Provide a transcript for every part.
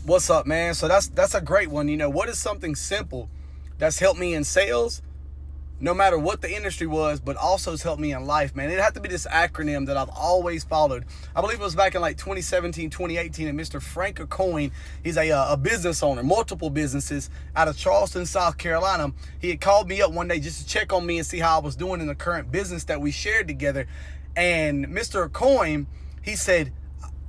What's up, man? So that's a great one. What is something simple that's helped me in sales, no matter what the industry was, but also has helped me in life, man? It had to be this acronym that I've always followed. I believe it was back in like 2017, 2018, and Mr. Frank Acoin, he's a business owner, multiple businesses out of Charleston, South Carolina. He had called me up one day just to check on me and see how I was doing in the current business that we shared together. And Mr. Acoin, he said,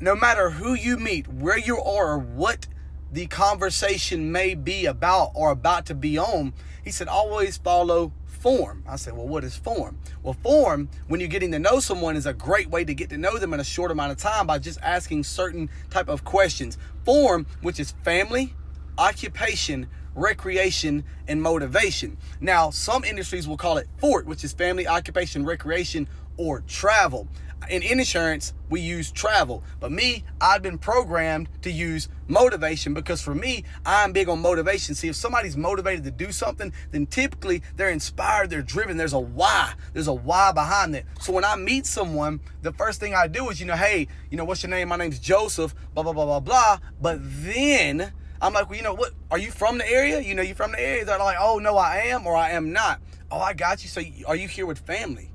no matter who you meet, where you are, or what the conversation may be about or about to be on, he said, always follow form. I said, well, what is form? Well, form, when you're getting to know someone, is a great way to get to know them in a short amount of time by just asking certain type of questions. Form, which is family, occupation, recreation, and motivation. Now, some industries will call it FORT, which is family, occupation, recreation, or travel. In insurance, we use travel. But me, I've been programmed to use motivation because for me, I'm big on motivation. See, if somebody's motivated to do something, then typically they're inspired, they're driven. There's a why. There's a why behind it. So when I meet someone, the first thing I do is, hey, what's your name? My name's Joseph, blah, blah, blah, blah, blah. But then I'm like, well, what? Are you from the area? You from the area? They're like, oh, no, I am or I am not. Oh, I got you. So are you here with family?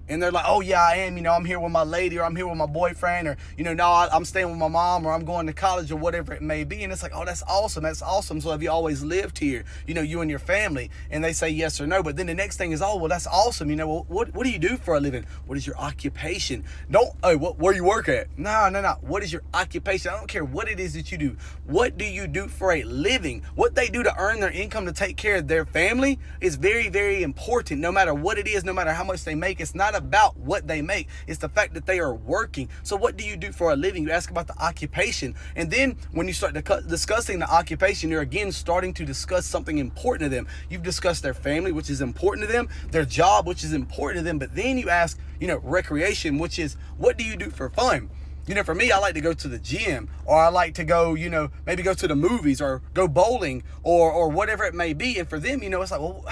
And they're like, oh, yeah, I am. I'm here with my lady, or I'm here with my boyfriend, or, no, I'm staying with my mom, or I'm going to college, or whatever it may be. And it's like, oh, that's awesome. That's awesome. So have you always lived here, you and your family? And they say yes or no. But then the next thing is, oh, well, that's awesome. Well, what do you do for a living? What is your occupation? Where you work at? No. What is your occupation? I don't care what it is that you do. What do you do for a living? What they do to earn their income to take care of their family is very, very important. No matter what it is, no matter how much they make, it's not about what they make. It's the fact that they are working. So what do you do for a living? You ask about the occupation. And then when you start discussing the occupation, you're again starting to discuss something important to them. You've discussed their family, which is important to them, their job, which is important to them. But then you ask, recreation, which is, what do you do for fun? For me, I like to go to the gym, or I like to go, maybe go to the movies, or go bowling, or whatever it may be. And for them, it's like, well,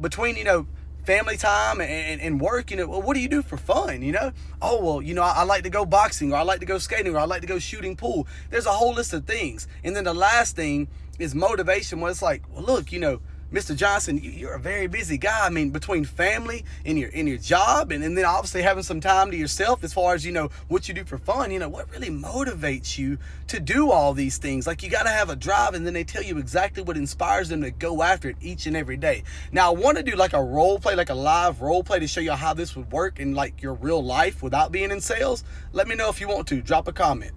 between, family time and work, well, what do you do for fun? Oh, well, I like to go boxing, or I like to go skating, or I like to go shooting pool. There's a whole list of things. And then the last thing is motivation, where it's like, well, look, Mr. Johnson, you're a very busy guy. I mean, between family and your job, and then obviously having some time to yourself as far as, what you do for fun, what really motivates you to do all these things? Like, you got to have a drive, and then they tell you exactly what inspires them to go after it each and every day. Now, I want to do like a role play, like a live role play, to show you how this would work in like your real life without being in sales. Let me know if you want to. Drop a comment.